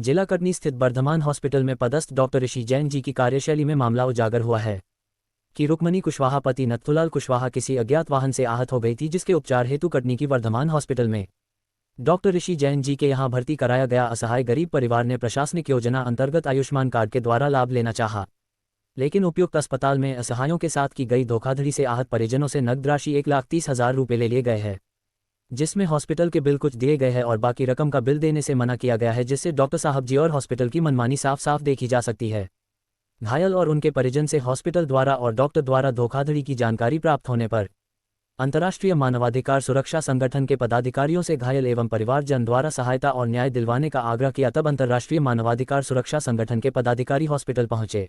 जिला कटनी स्थित बर्धमान हॉस्पिटल में पदस्थ डॉक्टर ऋषि जैन जी की कार्यशैली में मामला उजागर हुआ है कि रुक्मणी कुशवाहा पति नथुलाल कुशवाहा किसी अज्ञात वाहन से आहत हो गई थी, जिसके उपचार हेतु कटनी की वर्धमान हॉस्पिटल में डॉक्टर ऋषि जैन जी के यहां भर्ती कराया गया। असहाय गरीब परिवार ने प्रशासनिक योजना अंतर्गत आयुष्मान कार्ड के द्वारा लाभ लेना चाहा, लेकिन उपयुक्त अस्पताल में असहायों के साथ की गई धोखाधड़ी से आहत परिजनों से नकद राशि 1,30,000 रुपये ले लिए गए हैं, जिसमें हॉस्पिटल के बिल कुछ दिए गए हैं और बाकी रकम का बिल देने से मना किया गया है, जिससे डॉक्टर साहब जी और हॉस्पिटल की मनमानी साफ साफ देखी जा सकती है। घायल और उनके परिजन से हॉस्पिटल द्वारा और डॉक्टर द्वारा धोखाधड़ी की जानकारी प्राप्त होने पर अंतर्राष्ट्रीय मानवाधिकार सुरक्षा संगठन के पदाधिकारियों से घायल एवं परिवारजन द्वारा सहायता और न्याय दिलवाने का आग्रह किया। तब अंतर्राष्ट्रीय मानवाधिकार सुरक्षा संगठन के पदाधिकारी हॉस्पिटल पहुंचे।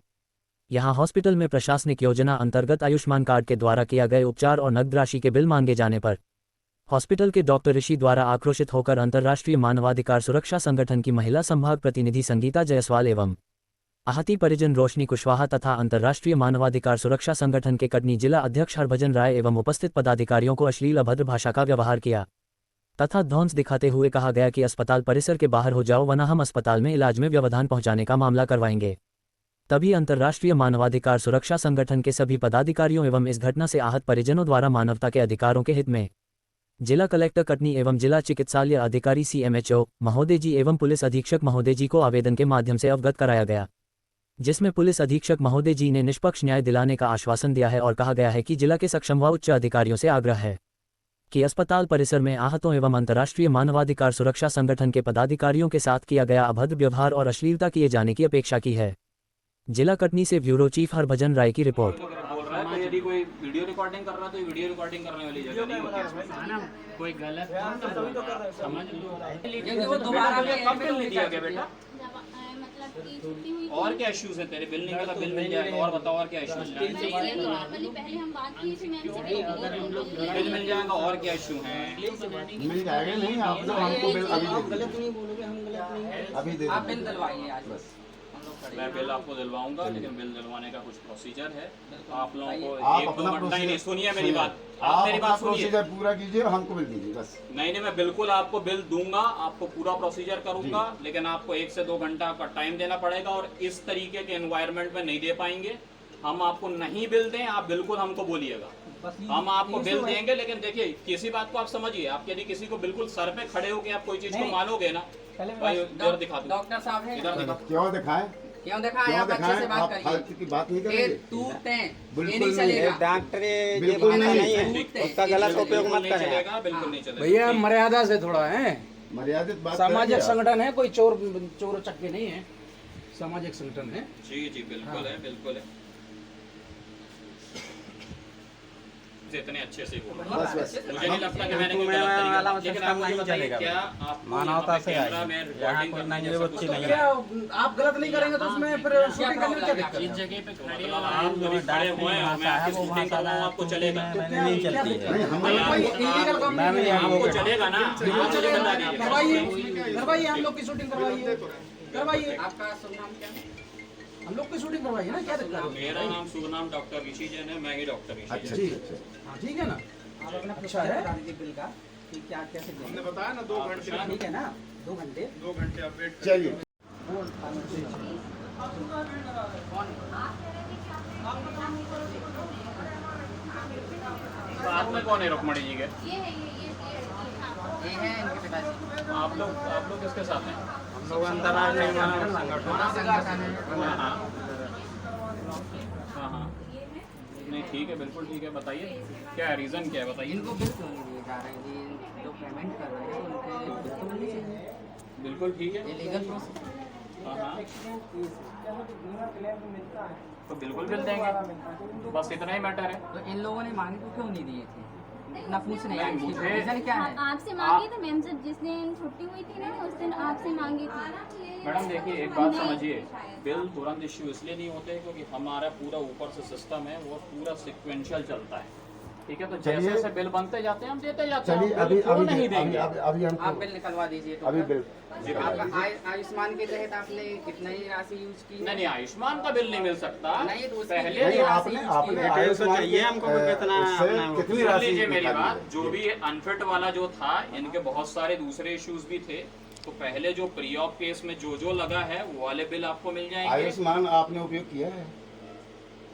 यहां हॉस्पिटल में प्रशासनिक योजना अंतर्गत आयुष्मान कार्ड के द्वारा किया गए उपचार और नकद राशि के बिल मांगे जाने पर हॉस्पिटल के डॉक्टर ऋषि द्वारा आक्रोशित होकर अंतर्राष्ट्रीय मानवाधिकार सुरक्षा संगठन की महिला संभाग प्रतिनिधि संगीता जायसवाल एवं आहती परिजन रोशनी कुशवाहा तथा अंतर्राष्ट्रीय मानवाधिकार सुरक्षा संगठन के कटनी जिला अध्यक्ष हरभजन राय एवं उपस्थित पदाधिकारियों को अश्लील अभद्र भाषा का व्यवहार किया तथा ध्वंस दिखाते हुए कहा गया कि अस्पताल परिसर के बाहर हो जाओ, वरना हम अस्पताल में इलाज में व्यवधान पहुंचाने का मामला करवाएंगे। तभी अंतर्राष्ट्रीय मानवाधिकार सुरक्षा संगठन के सभी पदाधिकारियों एवं इस घटना से आहत परिजनों द्वारा मानवता के अधिकारों के हित में जिला कलेक्टर कटनी एवं जिला चिकित्सालय अधिकारी CMHO महोदय जी एवं पुलिस अधीक्षक महोदय जी को आवेदन के माध्यम से अवगत कराया गया, जिसमें पुलिस अधीक्षक महोदय जी ने निष्पक्ष न्याय दिलाने का आश्वासन दिया है और कहा गया है कि जिला के सक्षम व उच्च अधिकारियों से आग्रह है कि अस्पताल परिसर में आहतों एवं अंतर्राष्ट्रीय मानवाधिकार सुरक्षा संगठन के पदाधिकारियों के साथ किया गया अभद्र व्यवहार और अश्लीलता किए जाने की अपेक्षा की है। जिला कटनी से ब्यूरो चीफ हरभजन राय की रिपोर्ट। यदि कोई वीडियो रिकॉर्डिंग कर रहा है तो वीडियो रिकॉर्डिंग करने वाली जगह नहीं होती है। कोई गलत समझ लो, वो दोबारा कब बिल नहीं दिया गया बेटा? मतलब की छुट्टी हुई और क्या इश्यूज है तेरे? बिल नहीं मिला, बिल मिल जाएगा। और बताओ और क्या इश्यूज हैं? नॉर्मली पहले हम बात की थी मैम से, बिल मिल जाएगा। और क्या इशू है? मिल जाएगा। नहीं आप लोग हमको बिल अभी गलत नहीं बोलोगे, हम गलत नहीं अभी दे आप बिल दिलवाइए आज बस। मैं बिल आपको दिलवाऊंगा, लेकिन बिल दिलवाने का कुछ प्रोसीजर है। आप लोगों को आप एक अपना दो घंटा ही नहीं, सुनिए मेरी बात, आप मेरी बात सुनिए। प्रोसीजर पूरा कीजिए और हमको बिल दीजिए बस। नहीं, मैं बिल्कुल आपको बिल दूंगा, आपको पूरा प्रोसीजर करूंगा, लेकिन आपको 1 से 2 घंटा का टाइम देना पड़ेगा और इस तरीके के एनवायरनमेंट में नहीं दे पाएंगे। हम आपको नहीं बिल दें, आप बिल्कुल हमको बोलिएगा, हम आपको बिल देंगे। लेकिन देखिए, किसी बात को आप समझिए, आप यदि किसी को बिल्कुल सर पे खड़े होके आप कोई चीज को मानोगे ना, भाई इधर दिखा दो। डॉक्टर साहब है, इधर दिखा। क्यों दिखाएं? क्यों दिखाएं? आप अच्छे से बात करिए। की बात नहीं करेंगे। ये नहीं चलेगा। डॉक्टर बिल्कुल नहीं है, उसका गलत उपयोग मत करें। बिल्कुल नहीं चलेगा भैया, मर्यादा से थोड़ा है, मर्यादित बात। सामाजिक संगठन है, कोई चोर चक्के नहीं है, सामाजिक संगठन है। जी जी बिल्कुल है, बिल्कुल है। इतने अच्छे से बोल रहा हूं। मुझे नहीं लगता कि मैंने कोई गलत तरीका, लेकिन आप मुझे बताइए क्या आप मानवता से कैमरा में रिकॉर्डिंग करना नहीं वो अच्छी नहीं है। क्या आप गलत नहीं करेंगे तो उसमें फिर शूटिंग करने में क्या दिक्कत है? इस जगह पे खड़े मतलब आप जो खड़े हुए हैं, मैं आपकी शूटिंग कर रहा हूं, आपको चलेगा? नहीं चलती है। इलीगल काम नहीं है, आपको चलेगा ना? बिल्कुल चलेगा। करवाइए हम लोग की शूटिंग करवाइए। आपका शुभ नाम क्या है? हम लोग की शूटिंग करवाइए ना, क्या दिक्कत है? मेरा नाम शुभ नाम डॉक्टर ऋषि जैन है, मैं ही डॉक्टर ऋषि अच्छा जैन। अच्छा। हाँ ठीक है ना, आप अपना अच्छा है। बता दीजिए बिल का कि क्या कैसे देंगे। हमने बताया ना 2 घंटे। ठीक है ना, 2 घंटे। 2 घंटे आप वेट चलिए। साथ में कौन है रुक्मणी जी के? ये है ये है इनके पिताजी। आप लोग किसके साथ हैं? हम लोग अंतर्राष्ट्रीय मानव संगठन हाँ हाँ, नहीं ठीक है, बिल्कुल ठीक है। बताइए क्या है, रीज़न क्या है, बताइए। इनको बिल क्यों नहीं दिए जा रहे हैं? ये जो पेमेंट कर रहे हैं उनके बिल तो मिलने चाहिए। बिल्कुल ठीक है। ये लीगल प्रोसेस। हाँ हाँ, तो बिल्कुल बिल देंगे, बस इतना ही मैटर है। तो इन लोगों ने मांगे तो क्यों नहीं दिए थे? इतना पूछ नहीं नहीं, मुझे मुझे- रीजन क्या है? आपसे मांगी थी मैम से, जिस दिन छुट्टी हुई थी ना उस दिन आपसे मांगी थी। मैडम देखिए, एक बात समझिए, बिल तुरंत इश्यू इसलिए नहीं होते क्योंकि हमारा पूरा ऊपर से सिस्टम है, वो पूरा सिक्वेंशियल चलता है। ठीक है, तो जैसे जैसे बिल बनते जाते हैं हम देते जाते हैं। चलिए हम बिल क्यों नहीं देंगे? अभी हम आप बिल निकलवा दीजिए। अभी बिल आपका आयुष्मान के तहत आपने कितना ही राशि यूज की? नहीं, आयुष्मान का बिल नहीं मिल सकता। नहीं, तो उसके पहले लिए नहीं, आपने आयुष्मान चाहिए हमको कितना कितनी सुन राशि लीजिए मेरी निकाली बात, है? जो भी अनफिट वाला जो था, इनके बहुत सारे दूसरे इश्यूज भी थे। तो पहले जो प्री ऑप केस में जो लगा है वो वाले बिल आपको मिल जाएंगे। आयुष्मान आपने उपयोग किया है?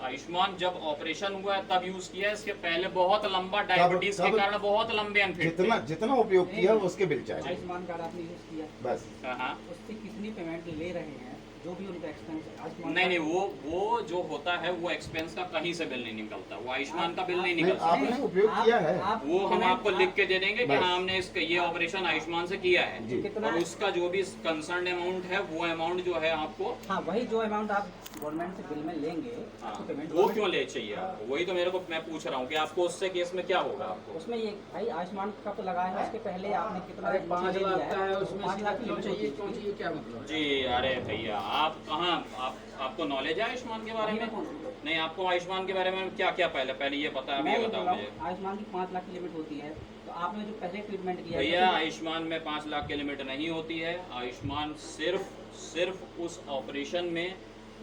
आयुष्मान जब ऑपरेशन हुआ है तब यूज किया है, इसके पहले बहुत लंबा डायबिटीज के कारण बहुत लंबे अनफिट थे। जितना उपयोग किया उसके बिल चाहिए आयुष्मान कार्ड आपने यूज किया, बस। हाँ उससे कितनी पेमेंट ले रहे हैं, जो भी उनका एक्सपेंस आयुष्मान नहीं वो जो होता है वो एक्सपेंस का कहीं से बिल नहीं निकलता, वो आयुष्मान का बिल नहीं निकलता। आपने उपयोग किया है? वो हम आपको लिख के दे देंगे कि हाँ हमने ये ऑपरेशन आयुष्मान से किया जी। है, और उसका जो भी कंसर्न अमाउंट है वो अमाउंट जो है आपको, हाँ वही जो अमाउंट आप गवर्नमेंट से बिल में लेंगे, हाँ, आपको पेमेंट वो क्यों ले चाहिए आपको? वही तो मेरे को मैं पूछ रहा हूँ कि आपको उससे केस में क्या होगा आपको? उसमें ये भाई आयुष्मान का तो लगा है, उसके पहले आपने कितना 5 लाख का है, उसमें 5 लाख की चाहिए, क्यों चाहिए, क्या मतलब? जी अरे भैया आप कहाँ, आपको नॉलेज है आयुष्मान के बारे में? नहीं, आपको आयुष्मान के बारे में क्या क्या पहले ये पता है, मैं अभी ये बताओ बोल रहा मुझे। हूँ, आयुष्मान की 5 लाख की लिमिट होती है, तो आपने जो पहले ट्रीटमेंट किया भैया आयुष्मान में 5 लाख की लिमिट नहीं होती है। आयुष्मान सिर्फ उस ऑपरेशन में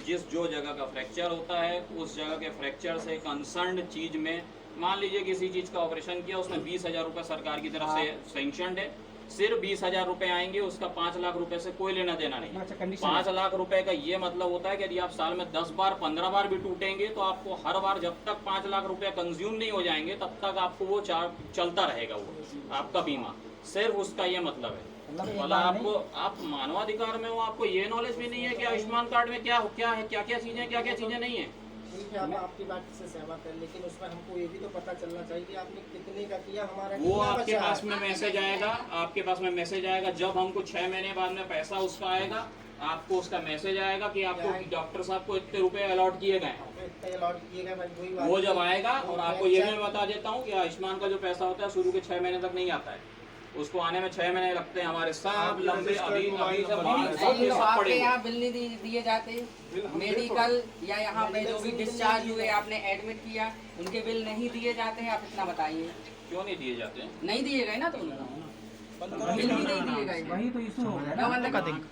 जो जगह का फ्रैक्चर होता है, उस जगह के फ्रैक्चर से कंसर्न चीज में, मान लीजिए किसी चीज का ऑपरेशन किया, उसमें 20,000 रुपये सरकार की तरफ से सेंक्शनड है, सिर्फ 20,000 रुपए आएंगे, उसका 5 लाख रुपए से कोई लेना देना नहीं। अच्छा, कंडीशन 5 लाख रुपए का ये मतलब होता है कि यदि आप साल में 10 बार 15 बार भी टूटेंगे तो आपको हर बार जब तक 5 लाख रुपए कंज्यूम नहीं हो जाएंगे तब तक आपको वो चलता रहेगा, वो आपका बीमा। सिर्फ उसका ये मतलब है। मतलब आप मानवाधिकार में हो, आपको ये नॉलेज भी नहीं है कि आयुष्मान कार्ड में क्या है, क्या क्या चीजें नहीं है। ठीक है, हम आपकी बात से सहमत हैं, लेकिन उसमें हमको ये भी तो पता चलना चाहिए कि आपने कितने का किया, हमारा वो आपके पास में मैसेज आएगा, आपके पास में मैसेज आएगा, जब हमको 6 महीने बाद में पैसा उसका आएगा, आपको उसका मैसेज आएगा कि आपको डॉक्टर साहब को इतने रुपए अलॉट किए गए हैं। वो जब आएगा, और आपको ये भी बता देता हूँ कि आयुष्मान का जो पैसा होता है शुरू के 6 महीने तक नहीं आता है, उसको आने में 6 महीने लगते हैं। हमारे सब लंबे अभी आपके यहाँ बिल नहीं दिए जाते, मेडिकल या यहाँ पे जो भी डिस्चार्ज हुए, आपने एडमिट किया, उनके बिल नहीं दिए जाते हैं, आप इतना बताइए। क्यों नहीं दिए जाते हैं? नहीं दिए गए ना, तो बिल भी नहीं दिए गए, वही तो इशू हो गया ना। बंद कर देंगे।